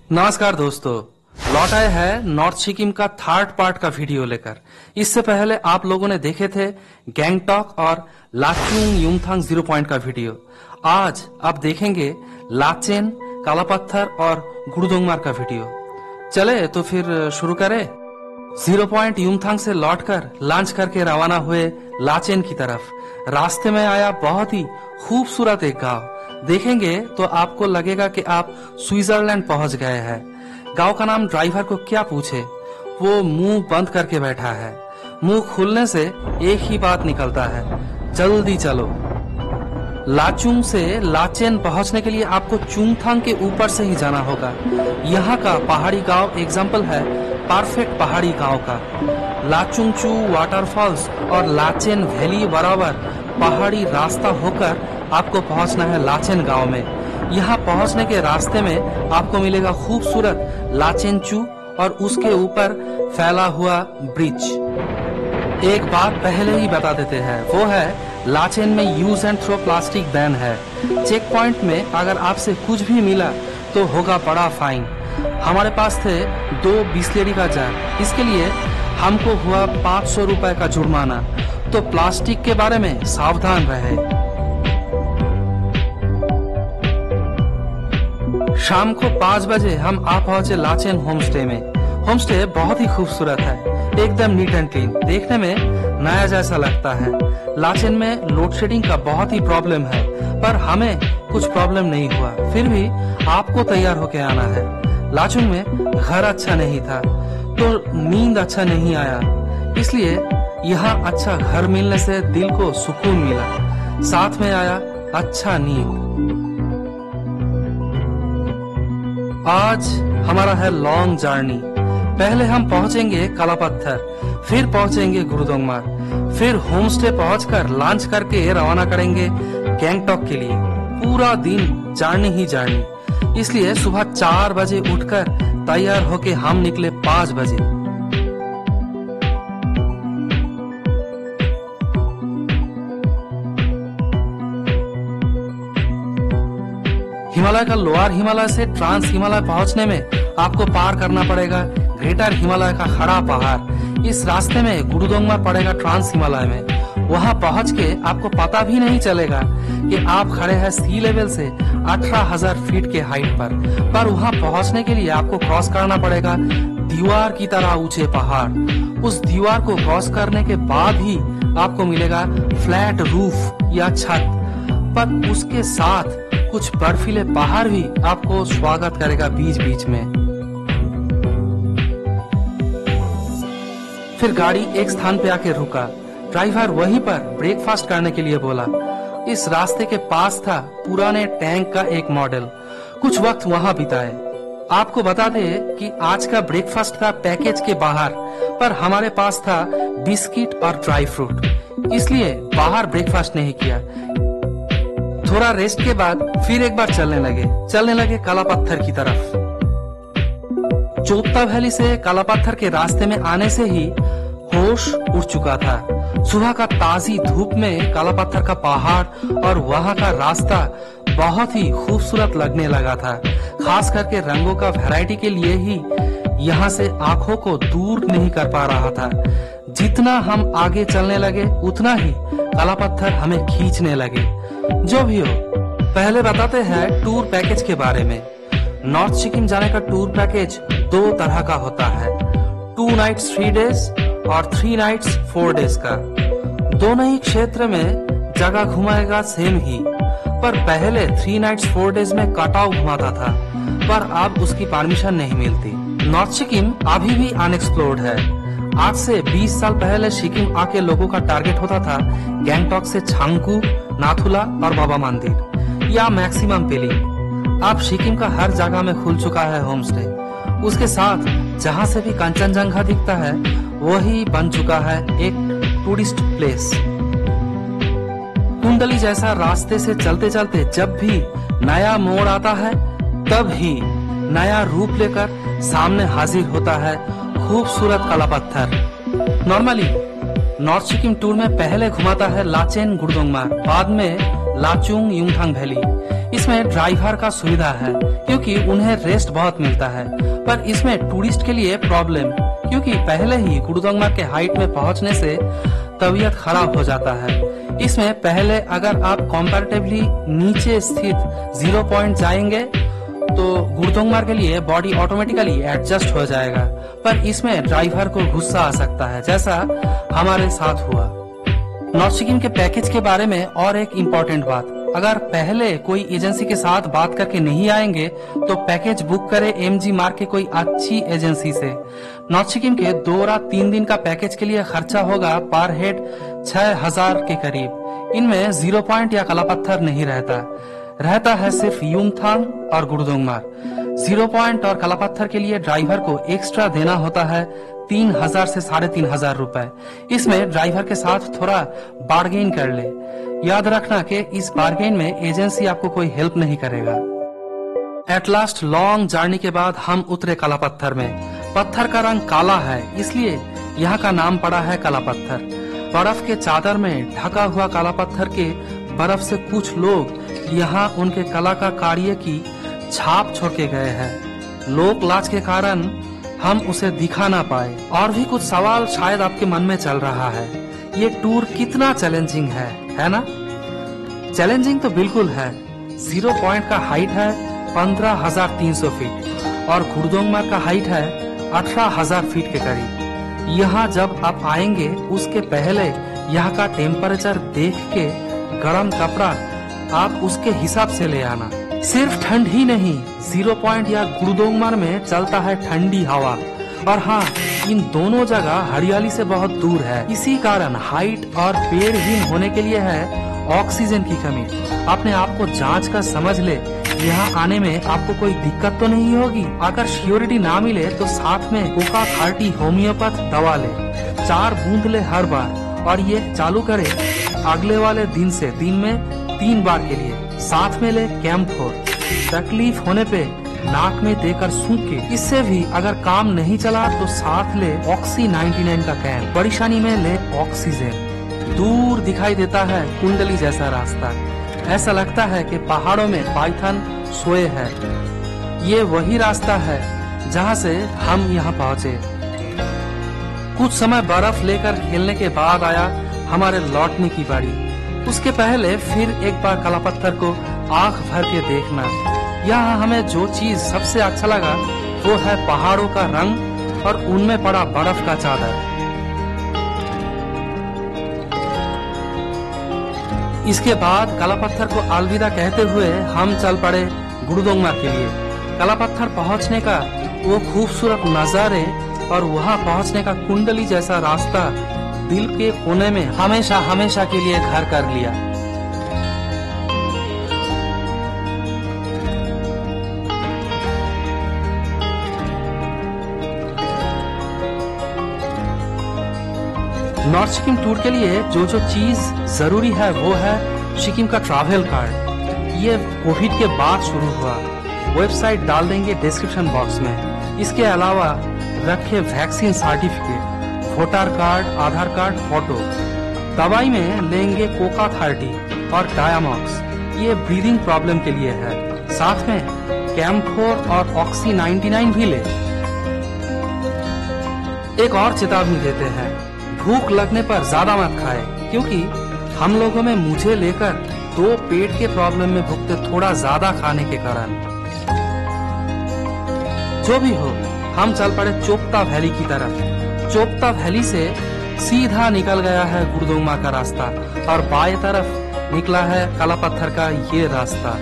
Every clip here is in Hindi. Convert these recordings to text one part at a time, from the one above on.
नमस्कार दोस्तों, लौट आए है नॉर्थ सिक्किम का थर्ड पार्ट का वीडियो लेकर। इससे पहले आप लोगों ने देखे थे गैंगटॉक और लाचुंग युमथांग 0 पॉइंट का वीडियो। आज आप देखेंगे लाचेन, काला पत्थर और गुरुदोंगमार का वीडियो। चले तो फिर शुरू करें। 0 पॉइंट युमथांग से लौटकर लॉन्च करके रवाना हुए लाचेन की तरफ। रास्ते में आया बहुत ही खूबसूरत एक गांव। देखेंगे तो आपको लगेगा कि आप स्विट्जरलैंड पहुंच गए हैं। गांव का नाम ड्राइवर को क्या पूछे, वो मुंह बंद करके बैठा है। मुंह खुलने से एक ही बात निकलता है, जल्दी चलो। लाचुंग से लाचेन पहुंचने के लिए आपको चुंगथांग के ऊपर से ही जाना होगा। यहाँ का पहाड़ी गांव एग्जाम्पल है परफेक्ट पहाड़ी गांव का। लाचुंगचू वाटरफॉल्स और लाचेन वैली बराबर पहाड़ी रास्ता होकर आपको पहुंचना है लाचेन गांव में। यहाँ पहुंचने के रास्ते में आपको मिलेगा खूबसूरत लाचेनचू और उसके ऊपर फैला हुआ ब्रिज। एक बात पहले ही बता देते हैं, वो है लाचेन में use and throw plastic ban है। चेक पॉइंट में अगर आपसे कुछ भी मिला तो होगा बड़ा फाइन। हमारे पास थे 2 बिस्लेरी का जार, इसके लिए हमको हुआ 500 रुपए का जुर्माना। तो प्लास्टिक के बारे में सावधान रहे। शाम को 5 बजे हम आ पहुंचे लाचेन होमस्टे में। होमस्टे बहुत ही खूबसूरत है, एकदम नीट एंड क्लीन, देखने में नया जैसा लगता है। लाचेन में लोड शेडिंग का बहुत ही प्रॉब्लम है, पर हमें कुछ प्रॉब्लम नहीं हुआ। फिर भी आपको तैयार होके आना है। लाचुंग में घर अच्छा नहीं था तो नींद अच्छा नहीं आया, इसलिए यहाँ अच्छा घर मिलने से दिल को सुकून मिला, साथ में आया अच्छा नींद। आज हमारा है लॉन्ग जर्नी। पहले हम पहुंचेंगे काला पत्थर, फिर पहुंचेंगे गुरुदोंगमार, फिर होमस्टे पहुंचकर लॉन्च करके रवाना करेंगे गैंगटॉक के लिए। पूरा दिन जर्नी ही जर्नी, इसलिए सुबह 4 बजे उठकर तैयार होके हम निकले 5 बजे। हिमालय का लोअर हिमालय से ट्रांस हिमालय पहुंचने में आपको पार करना पड़ेगा ग्रेटर हिमालय का खड़ा पहाड़। इस रास्ते में गुरुदोंगमार पड़ेगा ट्रांस हिमालय में। वहां पहुंच के आपको पता भी नहीं चलेगा कि आप खड़े हैं सी लेवल से 18,000 फीट के हाइट पर वहां पहुंचने के लिए आपको क्रॉस करना पड़ेगा दीवार की तरह ऊंचे पहाड़। उस दीवार को क्रॉस करने के बाद ही आपको मिलेगा फ्लैट रूफ या छत, पर उसके साथ कुछ बर्फीले पहाड़ भी आपको स्वागत करेगा बीच बीच में। फिर गाड़ी एक स्थान पे आके रुका। ड्राइवर वहीं पर ब्रेकफास्ट करने के लिए बोला। इस रास्ते के पास था पुराने टैंक का एक मॉडल। कुछ वक्त वहां बिताए। आपको बता दे कि आज का ब्रेकफास्ट था पैकेज के बाहर, पर हमारे पास था बिस्किट और ड्राई फ्रूट, इसलिए बाहर ब्रेकफास्ट नहीं किया। थोड़ा रेस्ट के बाद फिर एक बार चलने लगे काला पत्थर की तरफ। चोपता वैली से काला पत्थर के रास्ते में आने से ही होश उड़ चुका था। सुबह का ताजी धूप में काला पत्थर का पहाड़ और वहां का रास्ता बहुत ही खूबसूरत लगने लगा था। खास करके रंगों का वैरायटी के लिए ही यहाँ से आंखों को दूर नहीं कर पा रहा था। जितना हम आगे चलने लगे उतना ही काला पत्थर हमें खींचने लगे। जो भी हो, पहले बताते हैं टूर पैकेज के बारे में। नॉर्थ सिक्किम जाने का टूर पैकेज 2 तरह का होता है, 2 नाइट्स 3 डेज और 3 नाइट्स 4 डेज का। दोनों ही क्षेत्र में जगह घुमाएगा सेम ही, पर पहले 3 नाइट्स 4 डेज में कटाव घुमाता था, पर अब उसकी परमिशन नहीं मिलती। नॉर्थ सिक्किम अभी भी अनएक्सप्लोर्ड है। आज से 20 साल पहले सिक्किम आके लोगों का टारगेट होता था गैंगटॉक से छांगकू, नाथुला और बाबा मंदिर या मैक्सिमम पेलिंग। अब सिक्किम का हर जगह में खुल चुका है होमस्टे। उसके साथ जहां से भी कंचनजंगा दिखता है वही बन चुका है एक टूरिस्ट प्लेस। कुंडली जैसा रास्ते से चलते चलते जब भी नया मोड़ आता है तब ही नया रूप लेकर सामने हाजिर होता है खूबसूरत काला पत्थर। नॉर्मली नॉर्थ सिक्किम टूर में पहले घुमाता है लाचेन गुरुदोंगमार, बाद में लाचुंग युमथांग वैली। इसमें ड्राइवर का सुविधा है क्योंकि उन्हें रेस्ट बहुत मिलता है, पर इसमें टूरिस्ट के लिए प्रॉब्लम, क्योंकि पहले ही गुरुदोंगमार के हाइट में पहुंचने से तबीयत खराब हो जाता है। इसमें पहले अगर आप कंपैरेटिवली नीचे स्थित 0 पॉइंट जाएंगे तो गुरुदोंगमार के लिए बॉडी ऑटोमेटिकली एडजस्ट हो जाएगा, पर इसमें ड्राइवर को गुस्सा आ सकता है, जैसा हमारे साथ हुआ। नॉर्थ सिक्किम के पैकेज के बारे में और एक इम्पोर्टेंट बात, अगर पहले कोई एजेंसी के साथ बात करके नहीं आएंगे तो पैकेज बुक करें MG मार्ग के कोई अच्छी एजेंसी से। नॉर्थ सिक्किम के 2 रात 3 दिन का पैकेज के लिए खर्चा होगा पर हेड 6000 के करीब। इनमें 0 पॉइंट या कलापत्थर नहीं रहता है सिर्फ युमथांग और गुरुदोंगमार। 0 पॉइंट और कलापत्थर के लिए ड्राइवर को एक्स्ट्रा देना होता है 3000 से 3500 रुपए। इसमें ड्राइवर के साथ थोड़ा बार्गेन कर ले। याद रखना कि इस बार्गेन में एजेंसी आपको कोई हेल्प नहीं करेगा। एट लास्ट लॉन्ग जर्नी के बाद हम उतरे कलापत्थर में। पत्थर का रंग काला है, इसलिए यहाँ का नाम पड़ा है कलापत्थर। बर्फ के चादर में ढका हुआ कलापत्थर के बर्फ से कुछ लोग यहाँ उनके कला का कार्य की छाप छोड़ के गए हैं। लोक लाज के कारण हम उसे दिखा ना पाए। और भी कुछ सवाल शायद आपके मन में चल रहा है, ये टूर कितना चैलेंजिंग है ना? चैलेंजिंग तो बिल्कुल है। 0 पॉइंट का हाइट है 15,300 फीट और गुरुदोंगमार का हाइट है 18,000 फीट के करीब। यहाँ जब आप आएंगे उसके पहले यहाँ का टेम्परेचर देख के गर्म कपड़ा आप उसके हिसाब से ले आना। सिर्फ ठंड ही नहीं, 0 पॉइंट या गुरुदोंगमार में चलता है ठंडी हवा। और हाँ, इन दोनों जगह हरियाली से बहुत दूर है, इसी कारण हाइट और पेड़हीन होने के लिए है ऑक्सीजन की कमी। अपने आप को जांच कर समझ ले, यहाँ आने में आपको कोई दिक्कत तो नहीं होगी। अगर श्योरिटी ना मिले तो साथ में कोका 30 होम्योपैथ दवा ले, 4 बूंद ले हर बार, और ये चालू करे अगले वाले दिन से दिन में 3 बार के लिए। साथ में ले कैम्फोर, तकलीफ होने पे नाक में देकर सूखे। इससे भी अगर काम नहीं चला तो साथ ले ऑक्सी 99 का कैन। परेशानी में ले ऑक्सीजन। दूर दिखाई देता है कुंडली जैसा रास्ता, ऐसा लगता है कि पहाड़ों में पाइथन सोए है। ये वही रास्ता है जहाँ से हम यहाँ पहुँचे। कुछ समय बर्फ लेकर खेलने के बाद आया हमारे लौटने की बारी। उसके पहले फिर एक बार कलापत्थर को आंख भर के देखना। यहाँ हमें जो चीज सबसे अच्छा लगा वो है पहाड़ों का रंग और उनमें पड़ा बर्फ का चादर। इसके बाद कलापत्थर को अलविदा कहते हुए हम चल पड़े गुरुदोंगमार के लिए। कलापत्थर पहुंचने का वो खूबसूरत नजारे और वहां पहुंचने का कुंडली जैसा रास्ता दिल के कोने में हमेशा हमेशा के लिए घर कर लिया। नॉर्थ सिक्किम टूर के लिए जो चीज जरूरी है वो है सिक्किम का ट्रैवल कार्ड। ये कोविड के बाद शुरू हुआ। वेबसाइट डाल देंगे डिस्क्रिप्शन बॉक्स में। इसके अलावा रखे वैक्सीन सर्टिफिकेट, वोटर कार्ड, आधार कार्ड, फोटो। दवाई में लेंगे कोका 30 और डायामॉक्स, ये ब्रीदिंग प्रॉब्लम के लिए है। साथ में कैम्फोर और ऑक्सी 99 भी ले। एक और चेतावनी देते हैं, भूख लगने पर ज्यादा मत खाए, क्योंकि हम लोगों में मुझे लेकर 2 पेट के प्रॉब्लम में भुगते थोड़ा ज्यादा खाने के कारण। जो भी हो, हम चल पड़े चोपता वैली की तरफ। चोपता वैली से सीधा निकल गया है गुरुदोंगमार का रास्ता और बाएं तरफ निकला है कलापत्थर का ये रास्ता।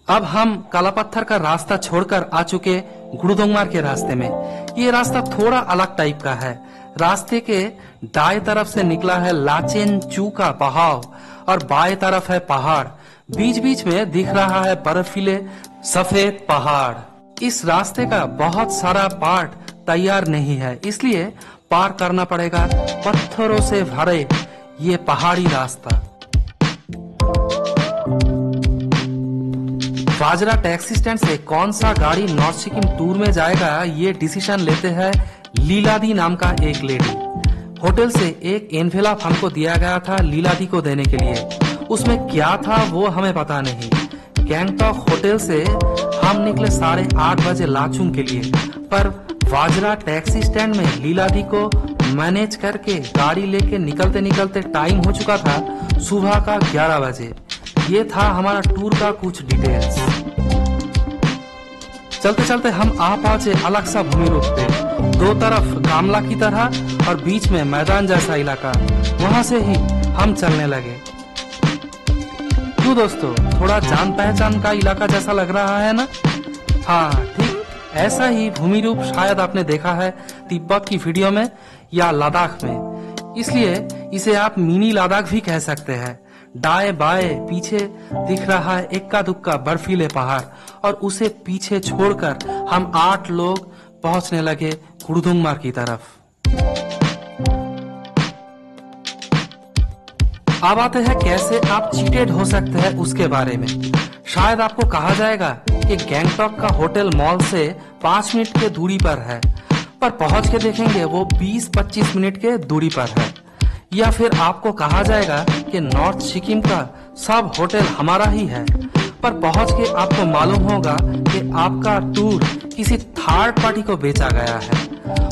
अब हम कलापत्थर का रास्ता छोड़कर आ चुके गुरुदोंगमार के रास्ते में। ये रास्ता थोड़ा अलग टाइप का है। रास्ते के दाएं तरफ से निकला है लाचेन चू का बहाव और बाएं तरफ है पहाड़। बीच बीच में दिख रहा है बर्फीले सफेद पहाड़। इस रास्ते का बहुत सारा पार्ट तैयार नहीं है, इसलिए पार करना पड़ेगा पत्थरों से भरे ये पहाड़ी रास्ता। बाजरा टैक्सी स्टैंड से कौन सा गाड़ी नॉर्थ सिक्किम टूर में जाएगा ये डिसीजन लेते हैं लीलादी नाम का एक लेडी। होटल से एक एनवेलप हमको दिया गया था लीलादी को देने के लिए। उसमें क्या था वो हमें पता नहीं। गैंगटॉक होटल से हम निकले 8:30 बजे लाचुंग के लिए, पर वाजरा टैक्सी स्टैंड में लीलादी को मैनेज करके गाड़ी लेके निकलते निकलते टाइम हो चुका था सुबह का 11 बजे। ये था हमारा टूर का कुछ डिटेल्स। चलते चलते हम आ पहुंचे अलग सा भूमि रूप पे। दो तरफ गामला की तरह और बीच में मैदान जैसा इलाका। वहां से ही हम चलने लगे। क्यों दोस्तों, थोड़ा जान पहचान का इलाका जैसा लग रहा है ना? हाँ, ठीक ऐसा ही भूमि रूप शायद आपने देखा है तिब्बत की वीडियो में या लद्दाख में। इसलिए इसे आप मिनी लद्दाख भी कह सकते हैं। दाएं बाएं पीछे दिख रहा है इक्का दुक्का बर्फीले पहाड़, और उसे पीछे छोड़कर हम 8 लोग पहुंचने लगे कुर्दुंगमार की तरफ। अब आते हैं कैसे आप चीटेड हो सकते हैं उसके बारे में। शायद आपको कहा जाएगा कि गैंगटॉक का होटल मॉल से 5 मिनट के दूरी पर है, पर पहुंच के देखेंगे वो 20-25 मिनट के दूरी पर है। या फिर आपको कहा जाएगा कि नॉर्थ सिक्किम का सब होटल हमारा ही है, पर पहुंच के आपको मालूम होगा कि आपका टूर किसी थर्ड पार्टी को बेचा गया है,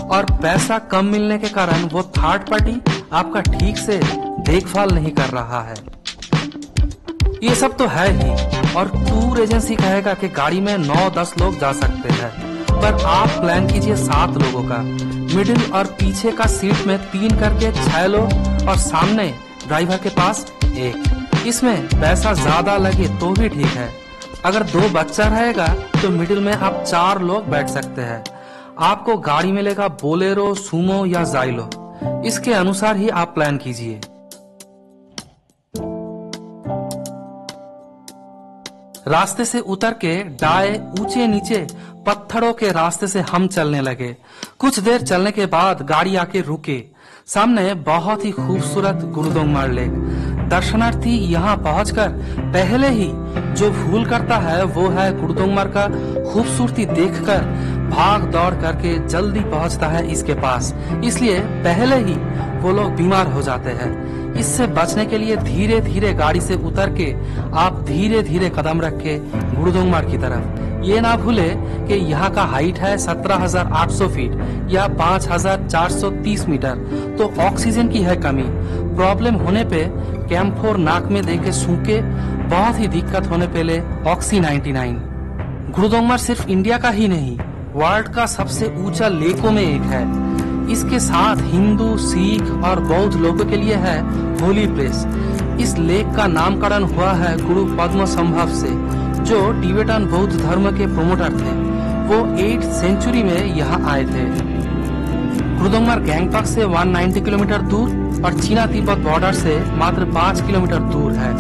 और पैसा कम मिलने के कारण वो थर्ड पार्टी आपका ठीक से देखभाल नहीं कर रहा है। ये सब तो है ही, और टूर एजेंसी कहेगा कि गाड़ी में 9-10 लोग जा सकते हैं, पर आप प्लान कीजिए 7 लोगों का। मिडिल और पीछे का सीट में 3 करके 6 लोग, और सामने ड्राइवर के पास 1। इसमें पैसा ज्यादा लगे तो भी ठीक है। अगर 2 बच्चा रहेगा तो मिडिल में आप 4 लोग बैठ सकते हैं। आपको गाड़ी मिलेगा बोलेरो, सुमो या जाइलो। इसके अनुसार ही आप प्लान कीजिए। रास्ते से उतर के दाएं ऊंचे नीचे पत्थरों के रास्ते से हम चलने लगे। कुछ देर चलने के बाद गाड़ी आके रुके। सामने बहुत ही खूबसूरत गुरुदोंगमार लेक। दर्शनार्थी यहाँ पहुंचकर पहले ही जो भूल करता है वो है गुरुदोंगमार का खूबसूरती देखकर भाग दौड़ करके जल्दी पहुंचता है इसके पास। इसलिए पहले ही वो लोग बीमार हो जाते हैं। इससे बचने के लिए धीरे धीरे गाड़ी से उतर के आप धीरे धीरे कदम रख के गुरुदोंगमार की तरफ। ये ना भूले कि यहाँ का हाइट है 17,800 फीट या 5,430 मीटर, तो ऑक्सीजन की है कमी। प्रॉब्लम होने पे कैम्फोर नाक में देके सूखे, बहुत ही दिक्कत होने पे ले ऑक्सी 99। गुरुदोंगमार सिर्फ इंडिया का ही नहीं, वर्ल्ड का सबसे ऊंचा लेकों में एक है। इसके साथ हिंदू, सिख और बौद्ध लोगों के लिए है होली प्लेस। इस लेक का नामकरण हुआ है गुरु पद्मसंभव से, जो टिबेटन बौद्ध धर्म के प्रोमोटर थे। वो 8th सेंचुरी में यहाँ आए थे। गुरुदोंगमार गैंगटॉक से 190 किलोमीटर दूर और चीना तिब्बत बॉर्डर से मात्र 5 किलोमीटर दूर है।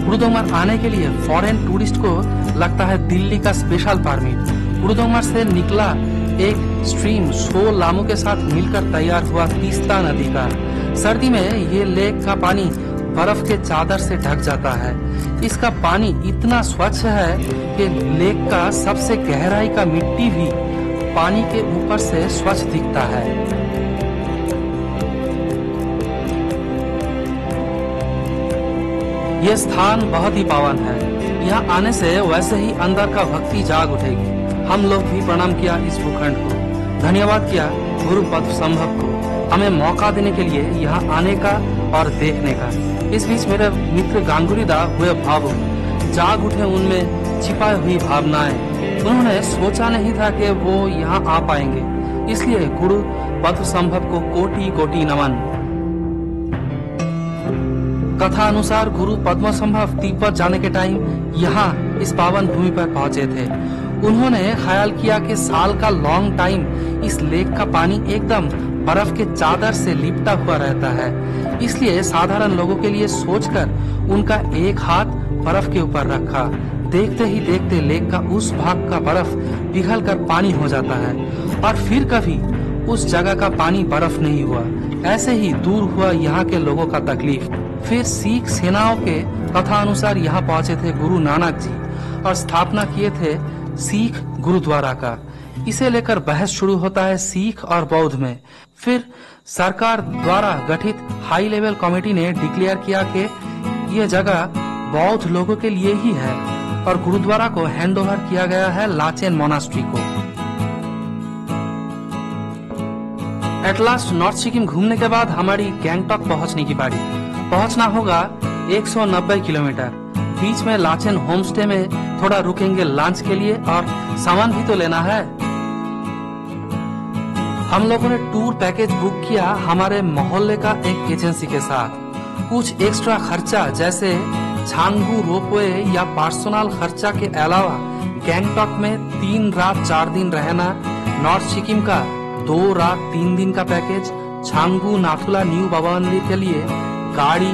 गुरुदोंगमार आने के लिए फॉरेन टूरिस्ट को लगता है दिल्ली का स्पेशल परमिट। गुरुदोंगमार से निकला एक स्ट्रीम सो लामू के साथ मिलकर तैयार हुआ तीस्ता नदी का। सर्दी में ये लेक का पानी बर्फ के चादर से ढक जाता है। इसका पानी इतना स्वच्छ है कि लेक का सबसे गहराई का मिट्टी भी पानी के ऊपर से स्वच्छ दिखता है। यह स्थान बहुत ही पावन है। यहाँ आने से वैसे ही अंदर का भक्ति जाग उठेगी। हम लोग भी प्रणाम किया इस भूखंड को, धन्यवाद किया गुरु पद्मसंभव को हमें मौका देने के लिए यहाँ आने का और देखने का। इस बीच मेरे मित्र गांगुली दा हुए भावुक, जाग उठे उनमें छिपाई हुई भावनाएं। उन्होंने सोचा नहीं था कि वो यहाँ आ पाएंगे, इसलिए गुरु पद्मसंभव को कोटि कोटि नमन। कथा अनुसार गुरु पद्मसंभव तिब्बत जाने के टाइम यहाँ इस पावन भूमि पर पहुंचे थे। उन्होंने ख्याल किया कि साल का लॉन्ग टाइम इस लेक का पानी एकदम बर्फ के चादर से लिपटा हुआ रहता है। इसलिए साधारण लोगों के लिए सोचकर उनका एक हाथ बर्फ के ऊपर रखा। देखते ही देखते लेक का उस भाग का बर्फ पिघल कर पानी हो जाता है, और फिर कभी उस जगह का पानी बर्फ नहीं हुआ। ऐसे ही दूर हुआ यहाँ के लोगों का तकलीफ। फिर सिख सेनाओं के कथा अनुसार यहाँ पहुंचे थे गुरु नानक जी और स्थापना किए थे सिख गुरुद्वारा का। इसे लेकर बहस शुरू होता है सिख और बौद्ध में। फिर सरकार द्वारा गठित हाई लेवल कमेटी ने डिक्लेयर किया कि यह जगह बौद्ध लोगों के लिए ही है और गुरुद्वारा को हैंडओवर किया गया है लाचेन मोनास्ट्री को। एट लास्ट नॉर्थ सिक्किम घूमने के बाद हमारी गैंगटॉक पहुंचने की बारी। पहुंचना होगा 190 किलोमीटर। बीच में लाचेन होमस्टे में थोड़ा रुकेंगे लंच के लिए और सामान भी तो लेना है। हम लोगों ने टूर पैकेज बुक किया हमारे मोहल्ले का एक एजेंसी के साथ। कुछ एक्स्ट्रा खर्चा जैसे छांगू रोपवे या पर्सनल खर्चा के अलावा गैंगटॉक में 3 रात 4 दिन रहना, नॉर्थ सिक्किम का 2 रात 3 दिन का पैकेज, छांगू नाथुला न्यू बाबा मंदिर के लिए गाड़ी,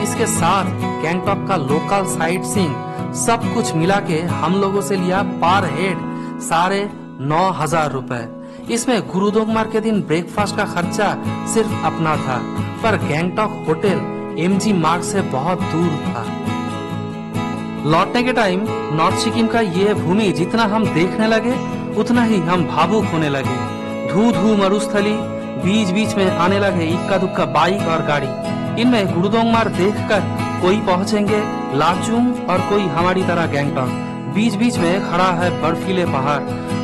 इसके साथ गैंगटॉक का लोकल साइट सीइंग, सब कुछ मिला के हम लोगों से लिया पर हेड 9,500 रुपए। इसमें गुरुदोंगमार के दिन ब्रेकफास्ट का खर्चा सिर्फ अपना था, पर गैंगटॉक होटल MG मार्ग से बहुत दूर था। लौटने के टाइम नॉर्थ सिक्किम का ये भूमि जितना हम देखने लगे उतना ही हम भावुक होने लगे। धू धू मरुस्थली, बीच बीच में आने लगे इक्का दुक्का बाइक और गाड़ी। इनमें गुरुदोंगमार देखकर कोई पहुंचेंगे लाचुंग और कोई हमारी तरह गैंगटॉक। बीच बीच में खड़ा है बर्फीले पहाड़।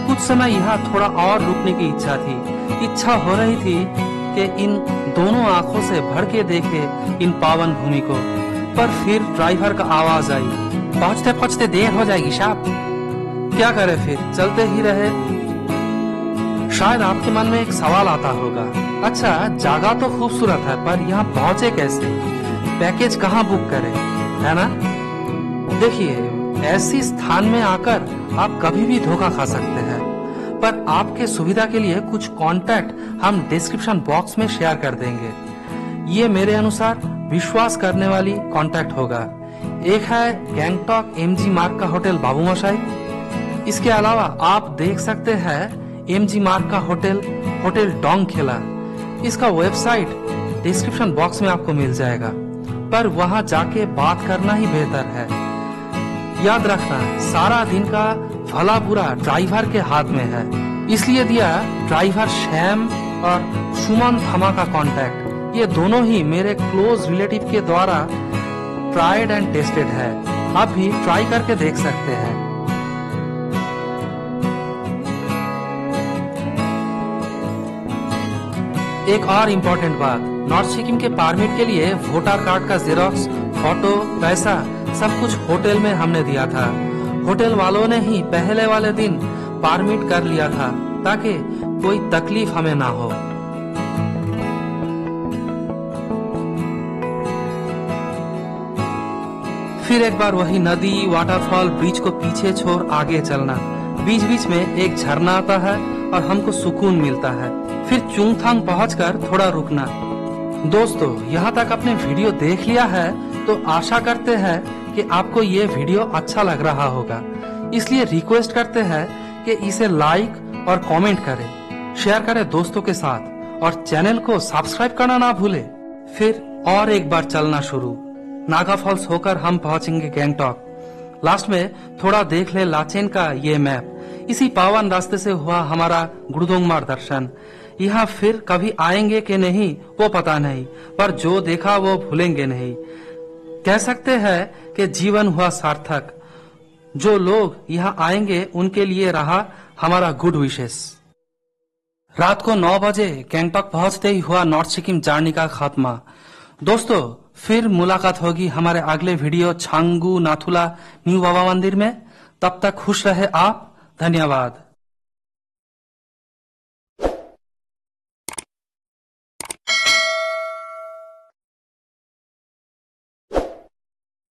कुछ समय यहाँ थोड़ा और रुकने की इच्छा थी। इच्छा हो रही थी कि इन दोनों आंखों से भर के देखे इन पावन भूमि को, पर फिर ड्राइवर का आवाज आई, पहुंचते पहुंचते देर हो जाएगी साहब। क्या करे, फिर चलते ही रहे। शायद आपके मन में एक सवाल आता होगा, अच्छा जगह तो खूबसूरत है पर यहाँ पहुंचे कैसे, पैकेज कहाँ बुक करें, है ना? देखिए, ऐसी स्थान में आकर आप कभी भी धोखा खा सकते हैं, पर आपके सुविधा के लिए कुछ कांटेक्ट हम डिस्क्रिप्शन बॉक्स में शेयर कर देंगे। ये मेरे अनुसार विश्वास करने वाली कांटेक्ट होगा। एक है गैंगटॉक MG मार्ग का होटल बाबू मशाई। इसके अलावा आप देख सकते हैं MG मार्ग का होटल डोंग खिला। इसका वेबसाइट डिस्क्रिप्शन बॉक्स में आपको मिल जाएगा, पर वहां जाके बात करना ही बेहतर है। याद रखना, सारा दिन का भला बुरा ड्राइवर के हाथ में है, इसलिए दिया ड्राइवर श्याम और सुमन थमा का कांटेक्ट। ये दोनों ही मेरे क्लोज रिलेटिव के द्वारा ट्राइड एंड टेस्टेड है। आप भी ट्राई करके देख सकते हैं। एक और इम्पोर्टेंट बात, नॉर्थ सिक्किम के परमिट के लिए वोटर कार्ड का जेरोक्स, फोटो, पैसा सब कुछ होटल में हमने दिया था। होटल वालों ने ही पहले वाले दिन परमिट कर लिया था ताकि कोई तकलीफ हमें ना हो। फिर एक बार वही नदी, वाटरफॉल, ब्रिज को पीछे छोड़ आगे चलना। बीच बीच में एक झरना आता है और हमको सुकून मिलता है। फिर चुंगथांग पहुंचकर थोड़ा रुकना। दोस्तों, यहाँ तक आपने वीडियो देख लिया है तो आशा करते हैं कि आपको ये वीडियो अच्छा लग रहा होगा। इसलिए रिक्वेस्ट करते हैं कि इसे लाइक और कमेंट करें, शेयर करें दोस्तों के साथ और चैनल को सब्सक्राइब करना ना भूले। फिर और एक बार चलना शुरू। नागा फॉल्स होकर हम पहुंचेंगे गैंगटॉक। लास्ट में थोड़ा देख ले लाचेन का ये मैप। इसी पावन रास्ते से हुआ हमारा गुरुदोंगमार दर्शन। यहाँ फिर कभी आएंगे कि नहीं वो पता नहीं, पर जो देखा वो भूलेंगे नहीं। कह सकते हैं कि जीवन हुआ सार्थक। जो लोग यहाँ आएंगे उनके लिए रहा हमारा गुड विशेस। रात को 9 बजे गैंगटॉक पहुंचते ही हुआ नॉर्थ सिक्किम जर्नी का खात्मा। दोस्तों, फिर मुलाकात होगी हमारे अगले वीडियो छांगू नाथुला न्यू बाबा मंदिर में। तब तक खुश रहे आप। धन्यवाद।